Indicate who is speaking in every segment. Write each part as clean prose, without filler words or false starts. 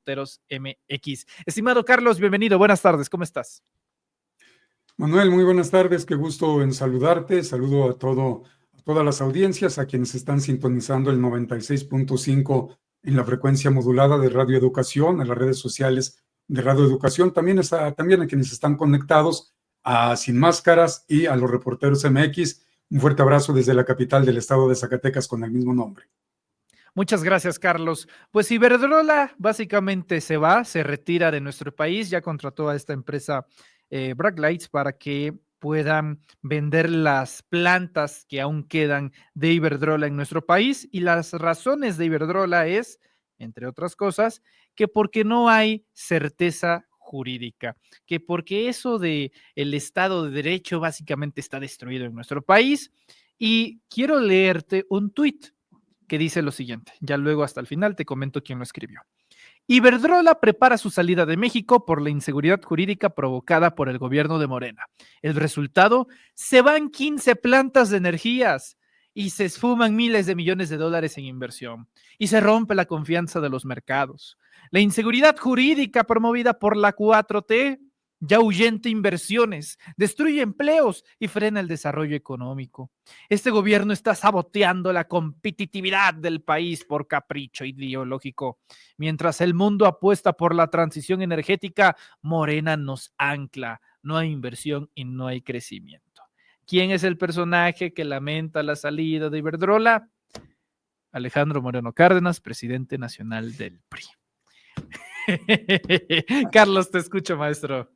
Speaker 1: Reporteros MX. Estimado Carlos, bienvenido, buenas tardes, ¿cómo estás?
Speaker 2: Manuel, muy buenas tardes, qué gusto en saludarte. Saludo a todas las audiencias, a quienes están sintonizando el 96.5 en la frecuencia modulada de Radio Educación, a las redes sociales de Radio Educación, también a quienes están conectados a Sin Máscaras y a los Reporteros MX. Un fuerte abrazo desde la capital del estado de Zacatecas con el mismo nombre.
Speaker 1: Muchas gracias, Carlos. Pues Iberdrola básicamente se retira de nuestro país, ya contrató a esta empresa Brack Lights para que puedan vender las plantas que aún quedan de Iberdrola en nuestro país, y las razones de Iberdrola es, entre otras cosas, que porque no hay certeza jurídica, que porque eso de el Estado de Derecho básicamente está destruido en nuestro país. Y quiero leerte un tuit que dice lo siguiente, ya luego hasta el final te comento quién lo escribió. Iberdrola prepara su salida de México por la inseguridad jurídica provocada por el gobierno de Morena. El resultado, se van 15 plantas de energías y se esfuman miles de millones de dólares en inversión y se rompe la confianza de los mercados. La inseguridad jurídica promovida por la 4T ya ahuyenta inversiones, destruye empleos y frena el desarrollo económico. Este gobierno está saboteando la competitividad del país por capricho ideológico. Mientras el mundo apuesta por la transición energética, Morena nos ancla. No hay inversión y no hay crecimiento. ¿Quién es el personaje que lamenta la salida de Iberdrola? Alejandro Moreno Cárdenas, presidente nacional del PRI. Carlos, te escucho, maestro.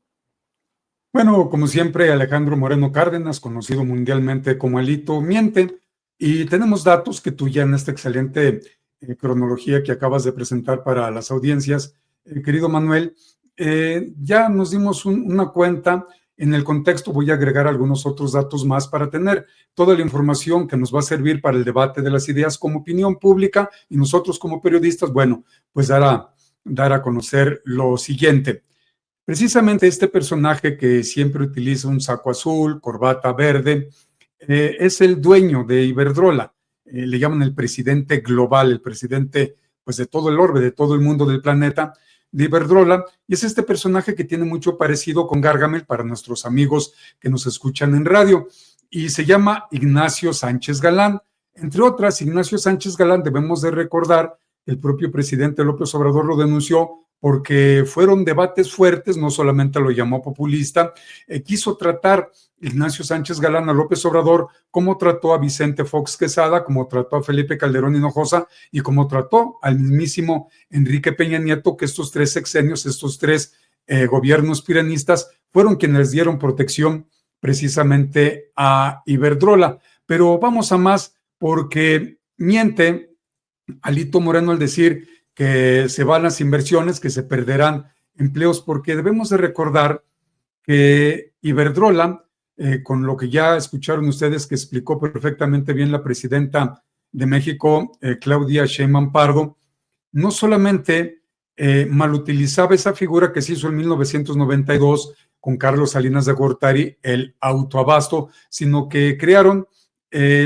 Speaker 2: Bueno, como siempre, Alejandro Moreno Cárdenas, conocido mundialmente como Alito, miente, y tenemos datos que tú ya en esta excelente cronología que acabas de presentar para las audiencias, querido Manuel, ya nos dimos una cuenta. En el contexto voy a agregar algunos otros datos más para tener toda la información que nos va a servir para el debate de las ideas como opinión pública, y nosotros como periodistas, bueno, pues dar a conocer lo siguiente. Precisamente este personaje que siempre utiliza un saco azul, corbata verde, es el dueño de Iberdrola. Le llaman el presidente global, el presidente pues de todo el orbe, de todo el mundo del planeta, de Iberdrola, y es este personaje que tiene mucho parecido con Gargamel para nuestros amigos que nos escuchan en radio, y se llama Ignacio Sánchez Galán. Entre otras, Ignacio Sánchez Galán, debemos de recordar, el propio presidente López Obrador lo denunció porque fueron debates fuertes, no solamente lo llamó populista, quiso tratar Ignacio Sánchez Galán a López Obrador como trató a Vicente Fox Quesada, como trató a Felipe Calderón Hinojosa y como trató al mismísimo Enrique Peña Nieto, que estos tres sexenios, estos tres gobiernos piranistas fueron quienes dieron protección precisamente a Iberdrola. Pero vamos a más, porque miente Alito Moreno al decir que se van las inversiones, que se perderán empleos, porque debemos de recordar que Iberdrola, con lo que ya escucharon ustedes que explicó perfectamente bien la presidenta de México, Claudia Sheinbaum Pardo, no solamente malutilizaba esa figura que se hizo en 1992 con Carlos Salinas de Gortari, el autoabasto, sino que crearon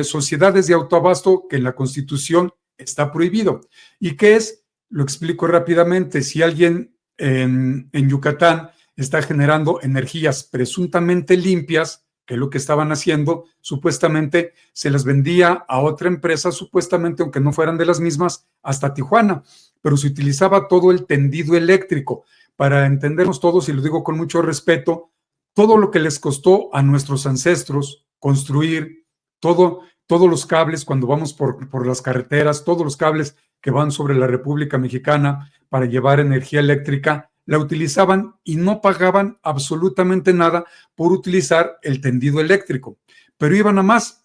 Speaker 2: sociedades de autoabasto que en la Constitución está prohibido. ¿Y qué es? Lo explico rápidamente. Si alguien en Yucatán está generando energías presuntamente limpias, que es lo que estaban haciendo, supuestamente se las vendía a otra empresa, supuestamente, aunque no fueran de las mismas, hasta Tijuana, pero se utilizaba todo el tendido eléctrico. Para entendernos todos, y lo digo con mucho respeto, todo lo que les costó a nuestros ancestros construir, todos los cables cuando vamos por las carreteras, todos los cables que van sobre la República Mexicana para llevar energía eléctrica, la utilizaban y no pagaban absolutamente nada por utilizar el tendido eléctrico. Pero iban a más,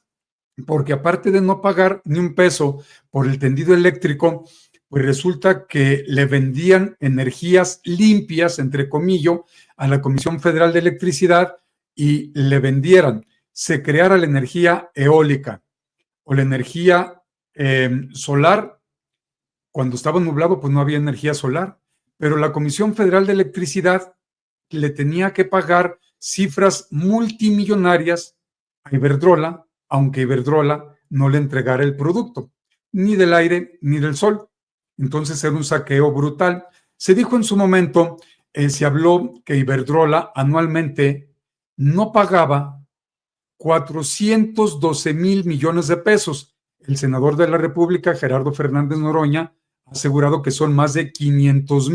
Speaker 2: porque aparte de no pagar ni un peso por el tendido eléctrico, pues resulta que le vendían energías limpias, entre comillas, a la Comisión Federal de Electricidad, y le vendieran, se creara la energía eólica o la energía solar. Cuando estaba nublado, pues no había energía solar, pero la Comisión Federal de Electricidad le tenía que pagar cifras multimillonarias a Iberdrola, aunque Iberdrola no le entregara el producto, ni del aire ni del sol. Entonces era un saqueo brutal. Se dijo en su momento, se habló que Iberdrola anualmente no pagaba 412 millones de pesos. El senador de la República, Gerardo Fernández Noroña, ha asegurado que son más de 500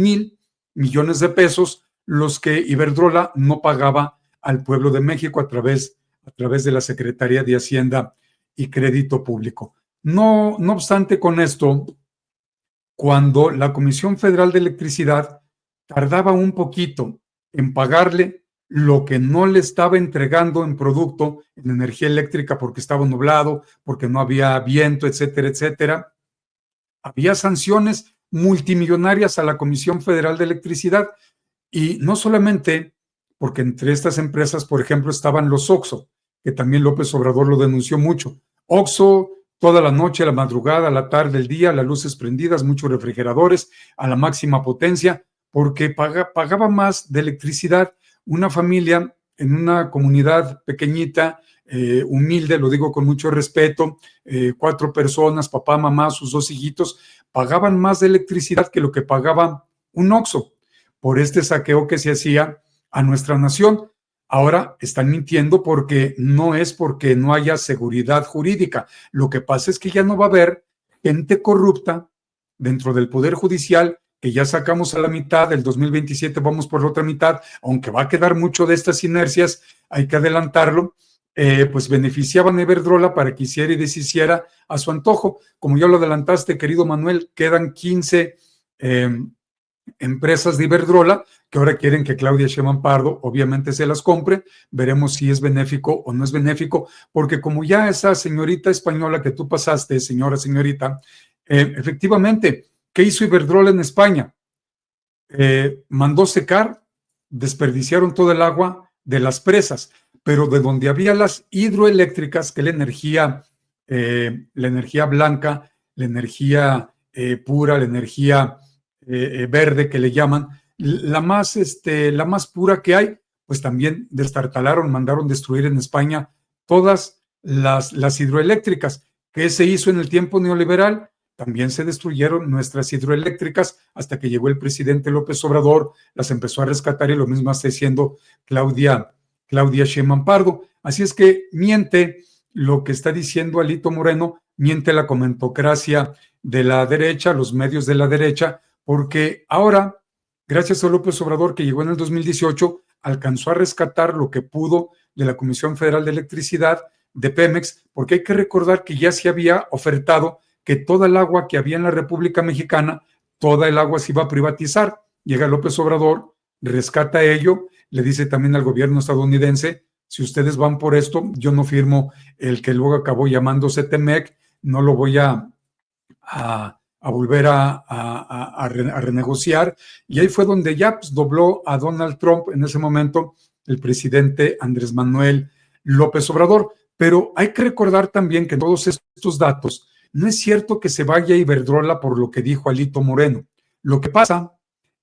Speaker 2: millones de pesos los que Iberdrola no pagaba al pueblo de México a través de la Secretaría de Hacienda y Crédito Público. No obstante, con esto, cuando la Comisión Federal de Electricidad tardaba un poquito en pagarle lo que no le estaba entregando en producto, en energía eléctrica, porque estaba nublado, porque no había viento, etcétera, etcétera, había sanciones multimillonarias a la Comisión Federal de Electricidad. Y no solamente porque entre estas empresas, por ejemplo, estaban los Oxxo, que también López Obrador lo denunció mucho. Oxxo, toda la noche, a la madrugada, a la tarde, el día, las luces prendidas, muchos refrigeradores, a la máxima potencia, porque pagaba más de electricidad una familia en una comunidad pequeñita, humilde, lo digo con mucho respeto, 4 personas, papá, mamá, sus 2 hijitos, pagaban más de electricidad que lo que pagaba un Oxxo por este saqueo que se hacía a nuestra nación. Ahora están mintiendo porque no es porque no haya seguridad jurídica. Lo que pasa es que ya no va a haber gente corrupta dentro del Poder Judicial, que ya sacamos a la mitad, del 2027 vamos por la otra mitad, aunque va a quedar mucho de estas inercias, hay que adelantarlo, pues beneficiaban a Iberdrola para que hiciera y deshiciera a su antojo. Como ya lo adelantaste, querido Manuel, quedan 15 empresas de Iberdrola que ahora quieren que Claudia Sheinbaum Pardo obviamente se las compre. Veremos si es benéfico o no es benéfico, porque como ya esa señorita española que tú pasaste, señorita, efectivamente, ¿qué hizo Iberdrola en España? Mandó secar, desperdiciaron todo el agua de las presas, pero de donde había las hidroeléctricas, que la energía blanca, la energía pura, la energía verde que le llaman, la más pura que hay, pues también destartalaron, mandaron destruir en España todas las hidroeléctricas. ¿Qué se hizo en el tiempo neoliberal? También se destruyeron nuestras hidroeléctricas hasta que llegó el presidente López Obrador, las empezó a rescatar y lo mismo está haciendo Claudia Sheinbaum Pardo. Así es que miente lo que está diciendo Alito Moreno, miente la comentocracia de la derecha, los medios de la derecha, porque ahora, gracias a López Obrador, que llegó en el 2018, alcanzó a rescatar lo que pudo de la Comisión Federal de Electricidad, de Pemex, porque hay que recordar que ya se había ofertado que toda el agua que había en la República Mexicana, toda el agua se iba a privatizar. Llega López Obrador, rescata ello, le dice también al gobierno estadounidense, si ustedes van por esto, yo no firmo el que luego acabó llamándose TEMEC, no lo voy a volver a renegociar. Y ahí fue donde ya pues, dobló a Donald Trump en ese momento, el presidente Andrés Manuel López Obrador. Pero hay que recordar también que todos estos datos, no es cierto que se vaya a Iberdrola por lo que dijo Alito Moreno. Lo que pasa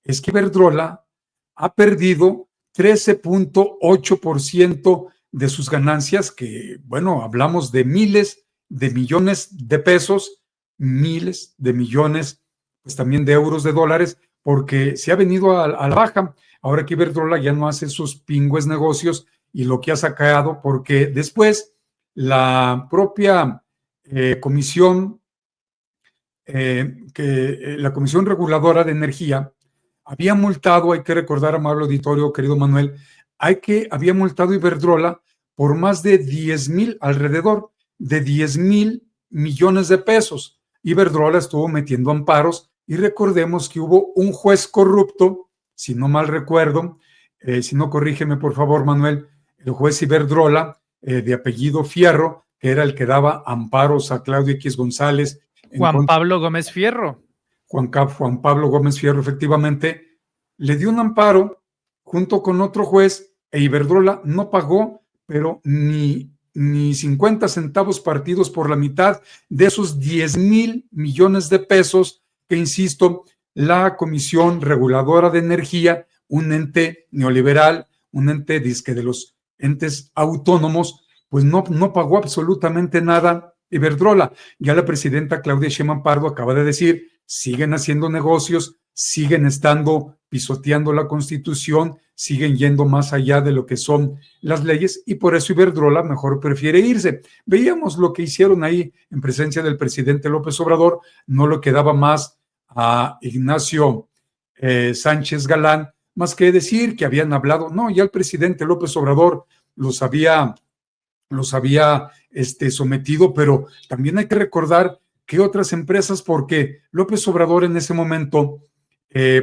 Speaker 2: es que Iberdrola ha perdido 13.8% de sus ganancias, que, bueno, hablamos de miles de millones de pesos, miles de millones, pues también de euros, de dólares, porque se ha venido a la baja. Ahora que Iberdrola ya no hace sus pingües negocios y lo que ha sacado, porque después la propia comisión, la Comisión Reguladora de Energía había multado, hay que recordar, amable auditorio, querido Manuel, había multado Iberdrola por más de 10,000, alrededor de 10,000 millones de pesos. Iberdrola estuvo metiendo amparos y recordemos que hubo un juez corrupto, si no mal recuerdo, si no corrígeme por favor, Manuel, el juez Iberdrola, de apellido Fierro, que era el que daba amparos a Claudio X González.
Speaker 1: Juan Pablo Gómez Fierro.
Speaker 2: Juan Pablo Gómez Fierro, efectivamente, le dio un amparo junto con otro juez e Iberdrola no pagó, pero ni 50 centavos partidos por la mitad de esos 10,000 millones de pesos que, insisto, la Comisión Reguladora de Energía, un ente neoliberal, un ente disque de los entes autónomos, pues no pagó absolutamente nada Iberdrola. Ya la presidenta Claudia Sheinbaum Pardo acaba de decir, siguen haciendo negocios siguen estando pisoteando la Constitución, siguen yendo más allá de lo que son las leyes y por eso Iberdrola mejor prefiere irse. Veíamos lo que hicieron ahí en presencia del presidente López Obrador, no le quedaba más a Ignacio Sánchez Galán más que decir que habían hablado, no, ya el presidente López Obrador los había sometido, pero también hay que recordar que otras empresas, porque López Obrador en ese momento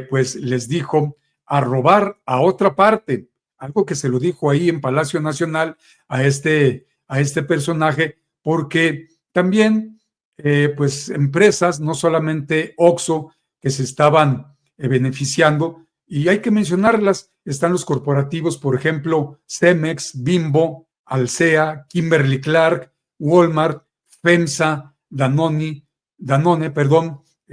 Speaker 2: pues les dijo a robar a otra parte, algo que se lo dijo ahí en Palacio Nacional a este personaje, porque también pues empresas, no solamente Oxxo, que se estaban beneficiando, y hay que mencionarlas, están los corporativos, por ejemplo, Cemex, Bimbo, Alsea, Kimberly-Clark, Walmart, FEMSA, Danone,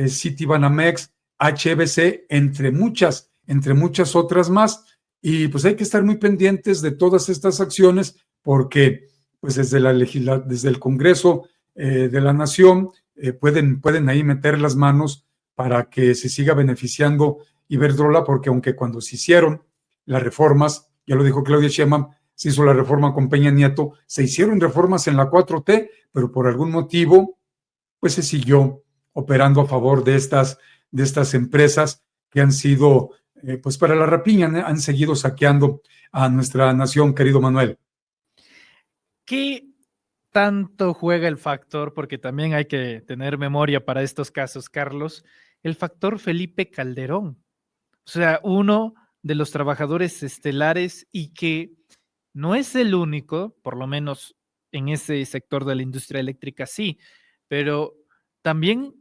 Speaker 2: Citibanamex, HBC, entre muchas otras más. Y pues hay que estar muy pendientes de todas estas acciones porque pues desde el Congreso de la Nación pueden ahí meter las manos para que se siga beneficiando Iberdrola, porque aunque cuando se hicieron las reformas, ya lo dijo Claudia Sheinbaum, se hizo la reforma con Peña Nieto, se hicieron reformas en la 4T, pero por algún motivo, pues se siguió operando a favor de estas empresas que han sido, pues para la rapiña, han seguido saqueando a nuestra nación, querido Manuel.
Speaker 1: ¿Qué tanto juega el factor? Porque también hay que tener memoria para estos casos, Carlos, el factor Felipe Calderón. O sea, uno de los trabajadores estelares y que no es el único, por lo menos en ese sector de la industria eléctrica sí, pero también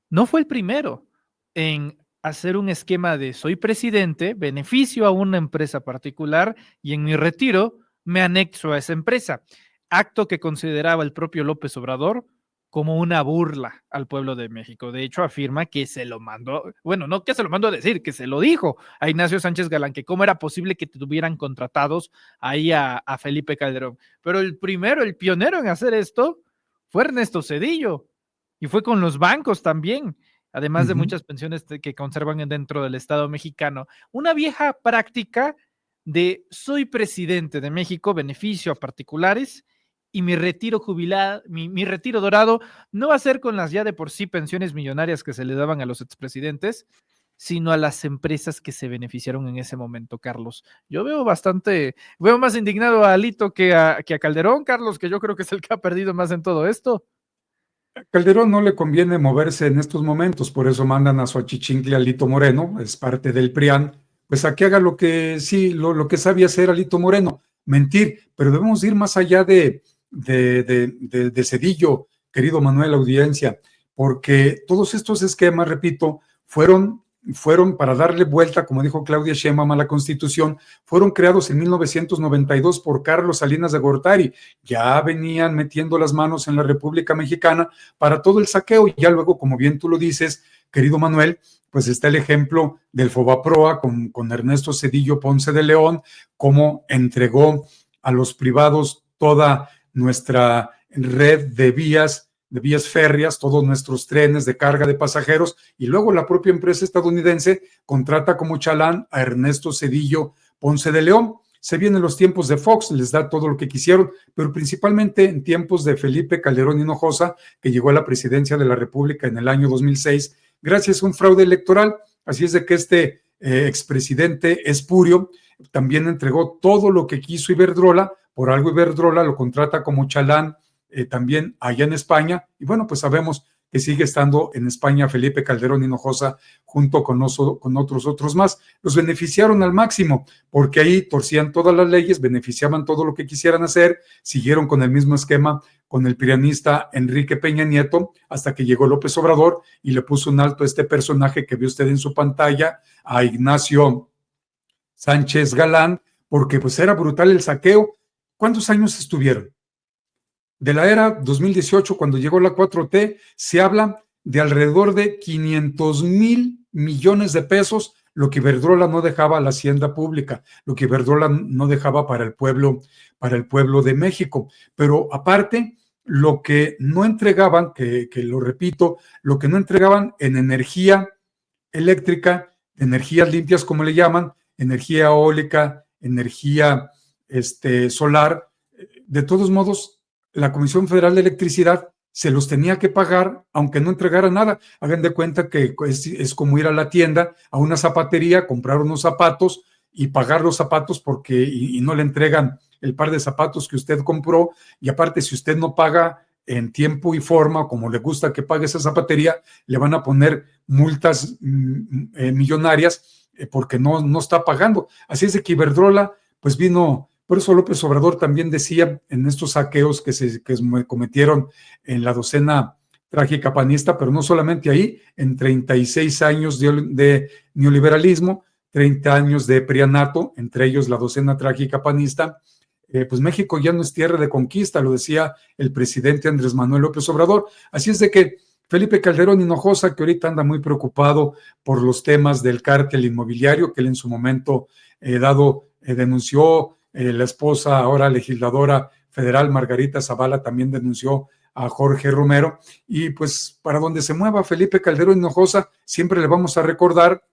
Speaker 1: no fue el primero en hacer un esquema de soy presidente, beneficio a una empresa particular y en mi retiro me anexo a esa empresa. Acto que consideraba el propio López Obrador como una burla al pueblo de México. De hecho, afirma que se lo mandó, bueno, no que se lo mandó a decir, que se lo dijo a Ignacio Sánchez Galán, que cómo era posible que tuvieran contratados ahí a Felipe Calderón. Pero el primero, el pionero en hacer esto fue Ernesto Zedillo, y fue con los bancos también, además de muchas pensiones que conservan dentro del Estado mexicano. Una vieja práctica de soy presidente de México, beneficio a particulares, y mi retiro jubilado, mi retiro dorado no va a ser con las ya de por sí pensiones millonarias que se le daban a los expresidentes, sino a las empresas que se beneficiaron en ese momento, Carlos. Yo veo más indignado a Alito que a Calderón, Carlos, que yo creo que es el que ha perdido más en todo esto.
Speaker 2: Calderón no le conviene moverse en estos momentos, por eso mandan a su achichincle Alito Moreno, es parte del PRIAN, pues a que haga lo que sí, lo que sabía hacer Alito Moreno, mentir, pero debemos ir más allá de Zedillo, querido Manuel, audiencia, porque todos estos esquemas, repito, fueron para darle vuelta, como dijo Claudia Sheinbaum, a la Constitución, fueron creados en 1992 por Carlos Salinas de Gortari. Ya venían metiendo las manos en la República Mexicana para todo el saqueo. Y ya luego, como bien tú lo dices, querido Manuel, pues está el ejemplo del Fobaproa con Ernesto Zedillo Ponce de León, cómo entregó a los privados toda nuestra red de vías férreas, todos nuestros trenes de carga de pasajeros, y luego la propia empresa estadounidense contrata como chalán a Ernesto Zedillo Ponce de León. Se vienen los tiempos de Fox, les da todo lo que quisieron, pero principalmente en tiempos de Felipe Calderón Hinojosa, que llegó a la presidencia de la República en el año 2006, gracias a un fraude electoral. Así es de que este expresidente espurio también entregó todo lo que quiso Iberdrola. Por algo Iberdrola lo contrata como chalán también allá en España, y bueno, pues sabemos que sigue estando en España Felipe Calderón Hinojosa junto con otros más. Los beneficiaron al máximo, porque ahí torcían todas las leyes, beneficiaban todo lo que quisieran hacer, siguieron con el mismo esquema con el prianista Enrique Peña Nieto, hasta que llegó López Obrador y le puso un alto a este personaje que vio usted en su pantalla, a Ignacio Sánchez Galán, porque pues era brutal el saqueo. ¿Cuántos años estuvieron? De la era 2018, cuando llegó la 4T, se habla de alrededor de 500,000 millones de pesos, lo que Iberdrola no dejaba a la hacienda pública, lo que Iberdrola no dejaba para el pueblo de México. Pero aparte, lo que no entregaban, que lo repito, lo que no entregaban en energía eléctrica energías limpias, como le llaman, energía eólica, energía solar. De todos modos, la Comisión Federal de Electricidad se los tenía que pagar, aunque no entregara nada. Hagan de cuenta que es como ir a la tienda, a una zapatería, comprar unos zapatos y pagar los zapatos porque y no le entregan el par de zapatos que usted compró. Y aparte, si usted no paga en tiempo y forma, como le gusta que pague esa zapatería, le van a poner multas millonarias porque no está pagando. Así es de que Iberdrola, pues vino. Por eso López Obrador también decía en estos saqueos que se cometieron en la docena trágica panista, pero no solamente ahí, en 36 años de neoliberalismo, 30 años de prianato, entre ellos la docena trágica panista, pues México ya no es tierra de conquista, lo decía el presidente Andrés Manuel López Obrador. Así es de que Felipe Calderón Hinojosa, que ahorita anda muy preocupado por los temas del cártel inmobiliario, que él en su momento denunció. La esposa, ahora legisladora federal, Margarita Zavala, también denunció a Jorge Romero. Y pues para donde se mueva Felipe Calderón Hinojosa, siempre le vamos a recordar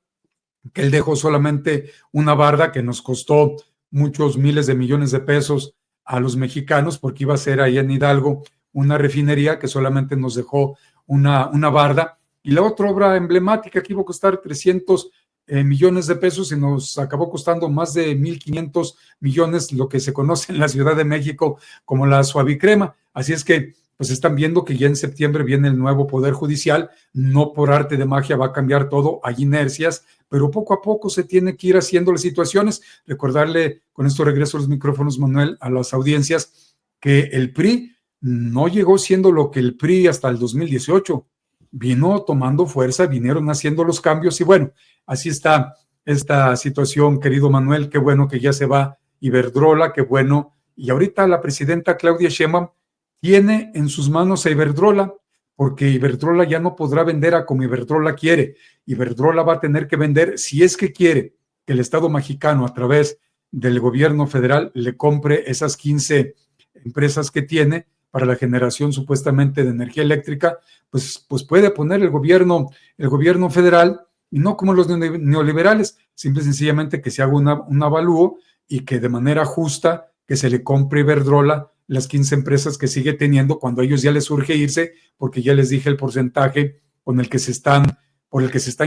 Speaker 2: que él dejó solamente una barda que nos costó muchos miles de millones de pesos a los mexicanos, porque iba a ser ahí en Hidalgo una refinería que solamente nos dejó una barda. Y la otra obra emblemática que iba a costar 300 millones de pesos y nos acabó costando más de 1,500 millones, lo que se conoce en la Ciudad de México como la suavicrema. Así es que pues están viendo que ya en septiembre viene el nuevo Poder Judicial, no por arte de magia va a cambiar todo, hay inercias, pero poco a poco se tiene que ir haciendo las situaciones. Recordarle, con esto regreso a los micrófonos, Manuel, a las audiencias, que el PRI no llegó siendo lo que el PRI hasta el 2018, vino tomando fuerza, vinieron haciendo los cambios y bueno, así está esta situación, querido Manuel. Qué bueno que ya se va Iberdrola, qué bueno. Y ahorita la presidenta Claudia Sheinbaum tiene en sus manos a Iberdrola, porque Iberdrola ya no podrá vender a como Iberdrola quiere. Iberdrola va a tener que vender, si es que quiere que el Estado mexicano a través del gobierno federal le compre esas 15 empresas que tiene para la generación supuestamente de energía eléctrica, pues puede poner el gobierno federal, y no como los neoliberales, simple y sencillamente que se haga un avalúo y que de manera justa que se le compre Iberdrola las 15 empresas que sigue teniendo cuando a ellos ya les urge irse, porque ya les dije el porcentaje por el que se están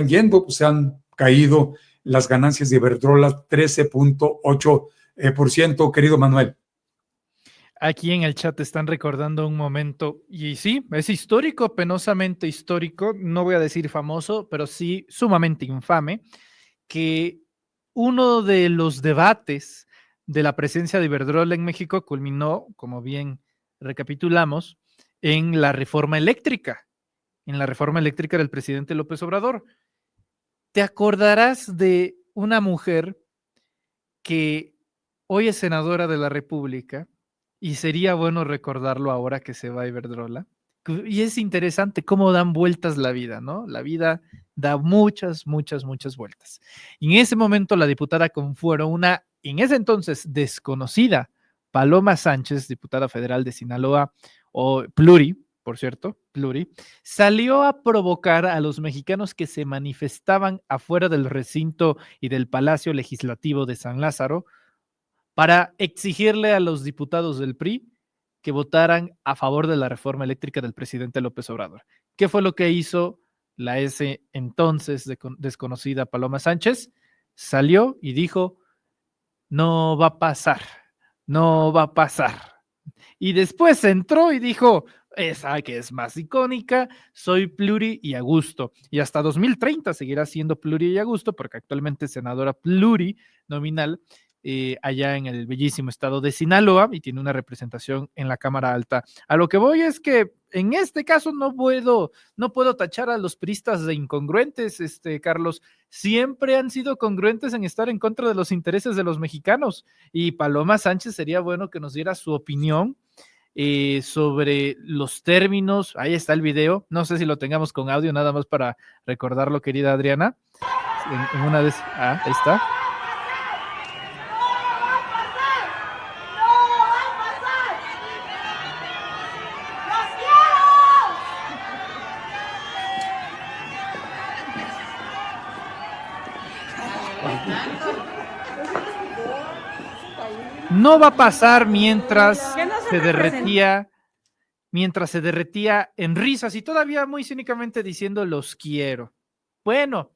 Speaker 2: yendo, pues se han caído las ganancias de Iberdrola 13.8%, querido Manuel.
Speaker 1: Aquí en el chat están recordando un momento, y sí, es histórico, penosamente histórico, no voy a decir famoso, pero sí sumamente infame, que uno de los debates de la presencia de Iberdrola en México culminó, como bien recapitulamos, en la reforma eléctrica del presidente López Obrador. Te acordarás de una mujer que hoy es senadora de la República, y sería bueno recordarlo ahora que se va Iberdrola. Y es interesante cómo dan vueltas la vida, ¿no? La vida da muchas, muchas, muchas vueltas. Y en ese momento la diputada Confuero, una en ese entonces desconocida Paloma Sánchez, diputada federal de Sinaloa, o pluri, por cierto, pluri, salió a provocar a los mexicanos que se manifestaban afuera del recinto y del Palacio Legislativo de San Lázaro para exigirle a los diputados del PRI que votaran a favor de la reforma eléctrica del presidente López Obrador. ¿Qué fue lo que hizo la ese entonces desconocida Paloma Sánchez? Salió y dijo, no va a pasar, no va a pasar. Y después entró y dijo, esa que es más icónica, soy pluri y a gusto. Y hasta 2030 seguirá siendo pluri y a gusto, porque actualmente es senadora plurinominal allá en el bellísimo estado de Sinaloa y tiene una representación en la Cámara Alta. A lo que voy es que en este caso no puedo tachar a los priistas de incongruentes, Carlos. Siempre han sido congruentes en estar en contra de los intereses de los mexicanos. Y Paloma Sánchez sería bueno que nos diera su opinión sobre los términos. Ahí está el video, no sé si lo tengamos con audio, nada más para recordarlo, querida Adriana. En una vez, ahí está. No va a pasar mientras
Speaker 3: Que no se
Speaker 1: se
Speaker 3: representen.
Speaker 1: derretía en risas y todavía muy cínicamente diciendo los quiero. Bueno,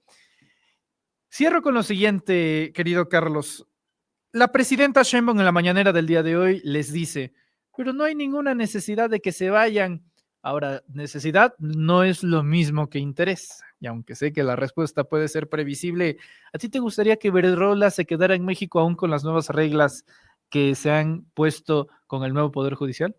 Speaker 1: cierro con lo siguiente, querido Carlos. La presidenta Sheinbaum en la mañanera del día de hoy les dice, pero no hay ninguna necesidad de que se vayan. Ahora, necesidad no es lo mismo que interés. Y aunque sé que la respuesta puede ser previsible, ¿a ti te gustaría que Iberdrola se quedara en México aún con las nuevas reglas que se han puesto con el nuevo Poder Judicial?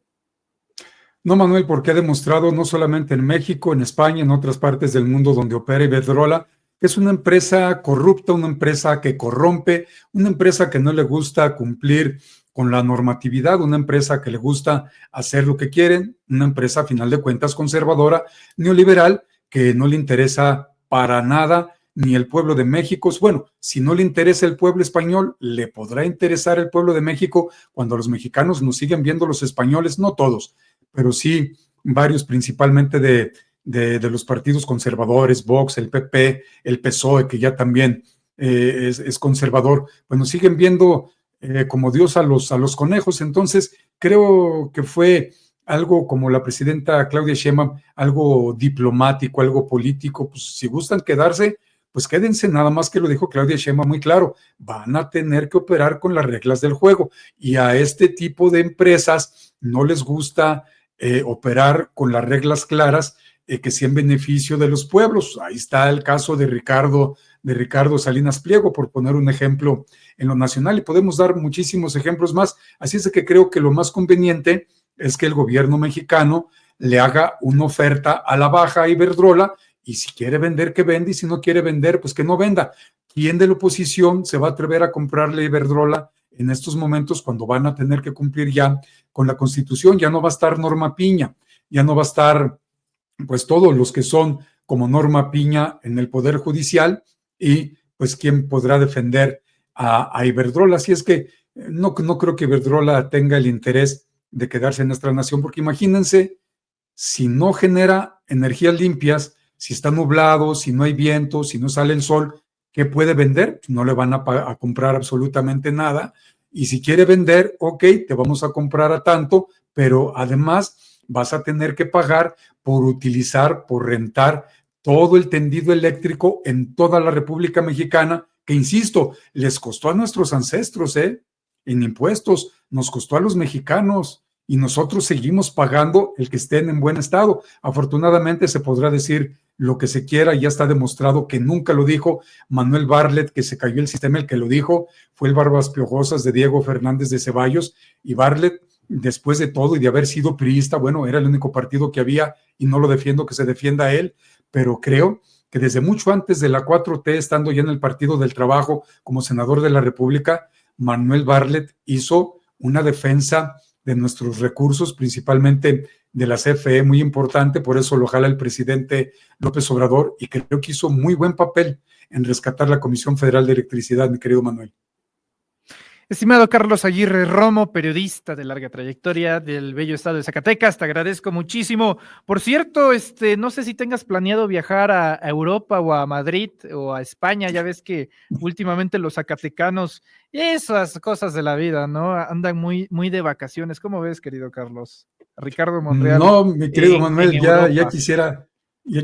Speaker 2: No, Manuel, porque ha demostrado no solamente en México, en España, en otras partes del mundo donde opera Iberdrola, que es una empresa corrupta, una empresa que corrompe, una empresa que no le gusta cumplir con la normatividad, una empresa que le gusta hacer lo que quieren, una empresa a final de cuentas conservadora, neoliberal, que no le interesa para nada ni el pueblo de México. Bueno, si no le interesa el pueblo español, le podrá interesar el pueblo de México cuando los mexicanos nos siguen viendo los españoles, no todos, pero sí varios, principalmente de los partidos conservadores, Vox, el PP, el PSOE, que ya también es conservador, pues nos siguen viendo como Dios a los conejos. Entonces, creo que fue algo como la presidenta Claudia Sheinbaum, algo diplomático, algo político. Pues si gustan quedarse, pues quédense, nada más que lo dijo Claudia Sheinbaum muy claro, van a tener que operar con las reglas del juego y a este tipo de empresas no les gusta operar con las reglas claras que sea en beneficio de los pueblos. Ahí está el caso de Ricardo Salinas Pliego, por poner un ejemplo en lo nacional, y podemos dar muchísimos ejemplos más. Así es de que creo que lo más conveniente es que el gobierno mexicano le haga una oferta a la baja a Iberdrola, y si quiere vender, que venda, y si no quiere vender, pues que no venda. ¿Quién de la oposición se va a atrever a comprarle Iberdrola en estos momentos cuando van a tener que cumplir ya con la Constitución? Ya no va a estar Norma Piña, ya no va a estar pues todos los que son como Norma Piña en el Poder Judicial, y pues quién podrá defender a Iberdrola. Así es que no creo que Iberdrola tenga el interés de quedarse en nuestra nación, porque imagínense, si no genera energías limpias, si está nublado, si no hay viento, si no sale el sol, ¿qué puede vender? No le van a comprar absolutamente nada. Y si quiere vender, ok, te vamos a comprar a tanto, pero además vas a tener que pagar por utilizar, por rentar todo el tendido eléctrico en toda la República Mexicana, que insisto, les costó a nuestros ancestros, en impuestos, nos costó a los mexicanos, y nosotros seguimos pagando el que estén en buen estado. Afortunadamente se podrá decir lo que se quiera, ya está demostrado que nunca lo dijo Manuel Bartlett, que se cayó el sistema. El que lo dijo fue el Barbas Piojosas de Diego Fernández de Ceballos, y Bartlett, después de todo y de haber sido priista, bueno, era el único partido que había, y no lo defiendo que se defienda a él, pero creo que desde mucho antes de la 4T, estando ya en el Partido del Trabajo como senador de la República, Manuel Bartlett hizo una defensa de nuestros recursos, principalmente de la CFE, muy importante. Por eso lo jala el presidente López Obrador, y creo que hizo muy buen papel en rescatar la Comisión Federal de Electricidad, mi querido Manuel.
Speaker 1: Estimado Carlos Aguirre Romo, periodista de larga trayectoria del bello estado de Zacatecas, te agradezco muchísimo. Por cierto, no sé si tengas planeado viajar a Europa o a Madrid o a España. Ya ves que últimamente los zacatecanos, esas cosas de la vida, ¿no? Andan muy, muy de vacaciones. ¿Cómo ves, querido Carlos? Ricardo Monreal
Speaker 2: No, mi querido
Speaker 1: en
Speaker 2: Manuel, ya
Speaker 1: Europa.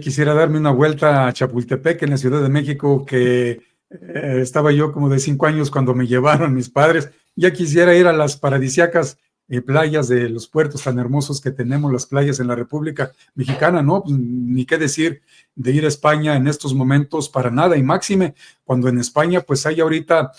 Speaker 2: quisiera darme una vuelta a Chapultepec, en la Ciudad de México, que estaba yo como de 5 años cuando me llevaron mis padres. Ya quisiera ir a las paradisíacas playas de los puertos tan hermosos que tenemos, las playas en la República Mexicana, ¿no? Pues, ni qué decir de ir a España en estos momentos, para nada, y máxime cuando en España pues hay ahorita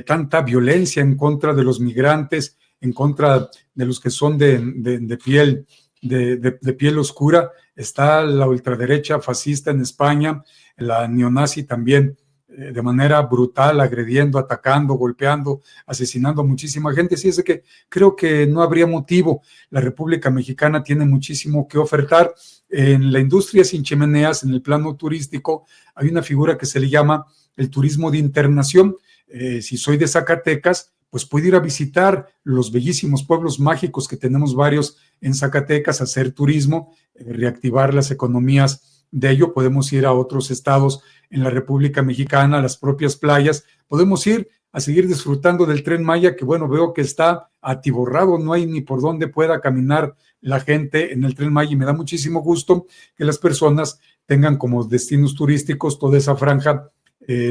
Speaker 2: tanta violencia en contra de los migrantes, en contra de los que son de piel oscura. Está la ultraderecha fascista en España, la neonazi también, de manera brutal, agrediendo, atacando, golpeando, asesinando a muchísima gente. Así es de que creo que no habría motivo. La República Mexicana tiene muchísimo que ofertar. En la industria sin chimeneas, en el plano turístico, hay una figura que se le llama el turismo de internación. Si soy de Zacatecas, pues puedo ir a visitar los bellísimos pueblos mágicos que tenemos varios en Zacatecas, hacer turismo, reactivar las economías de ello podemos ir a otros estados en la República Mexicana, a las propias playas, podemos ir a seguir disfrutando del Tren Maya, que bueno, veo que está atiborrado, no hay ni por dónde pueda caminar la gente en el Tren Maya, y me da muchísimo gusto que las personas tengan como destinos turísticos toda esa franja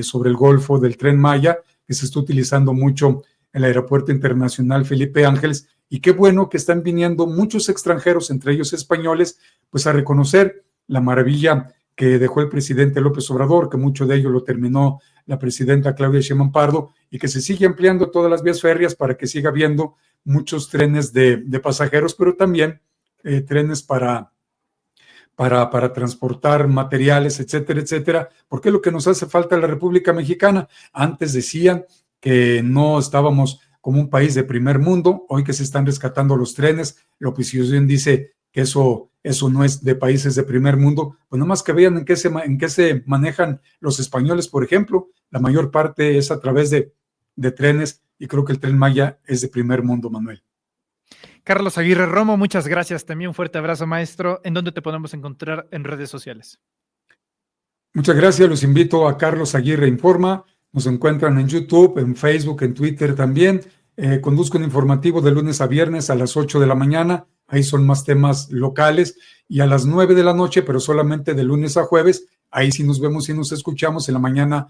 Speaker 2: sobre el Golfo del Tren Maya, que se está utilizando mucho el Aeropuerto Internacional Felipe Ángeles, y qué bueno que están viniendo muchos extranjeros, entre ellos españoles, pues a reconocer la maravilla que dejó el presidente López Obrador, que mucho de ello lo terminó la presidenta Claudia Sheinbaum Pardo, y que se sigue ampliando todas las vías férreas para que siga habiendo muchos trenes de pasajeros, pero también trenes para transportar materiales, etcétera, etcétera, porque es lo que nos hace falta en la República Mexicana. Antes decían que no estábamos como un país de primer mundo, hoy que se están rescatando los trenes, la oposición dice que eso no es de países de primer mundo, pues nomás que vean en qué se manejan los españoles, por ejemplo, la mayor parte es a través de trenes, y creo que el Tren Maya es de primer mundo, Manuel.
Speaker 1: Carlos Aguirre Romo, muchas gracias. También un fuerte abrazo, maestro. ¿En dónde te podemos encontrar en redes sociales?
Speaker 2: Muchas gracias. Los invito a Carlos Aguirre Informa. Nos encuentran en YouTube, en Facebook, en Twitter también. Conduzco un informativo de lunes a viernes a las 8 de la mañana. Ahí son más temas locales. Y a las 9 de la noche, pero solamente de lunes a jueves. Ahí sí nos vemos y nos escuchamos. En la mañana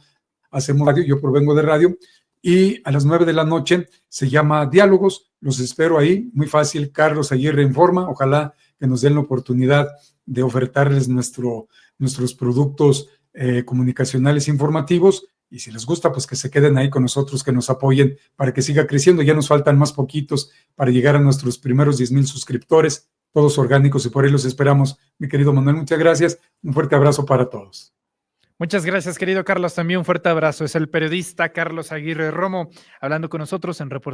Speaker 2: hacemos radio. Yo provengo de radio. Y a las 9 de la noche se llama Diálogos. Los espero ahí. Muy fácil. Carlos Aguirre Informa. Ojalá que nos den la oportunidad de ofertarles nuestros productos comunicacionales informativos, y si les gusta, pues que se queden ahí con nosotros, que nos apoyen para que siga creciendo. Ya nos faltan más poquitos para llegar a nuestros primeros 10,000 suscriptores, todos orgánicos, y por ahí los esperamos. Mi querido Manuel, muchas gracias. Un fuerte abrazo para todos.
Speaker 1: Muchas gracias, querido Carlos. También un fuerte abrazo. Es el periodista Carlos Aguirre Romo hablando con nosotros en Reporte.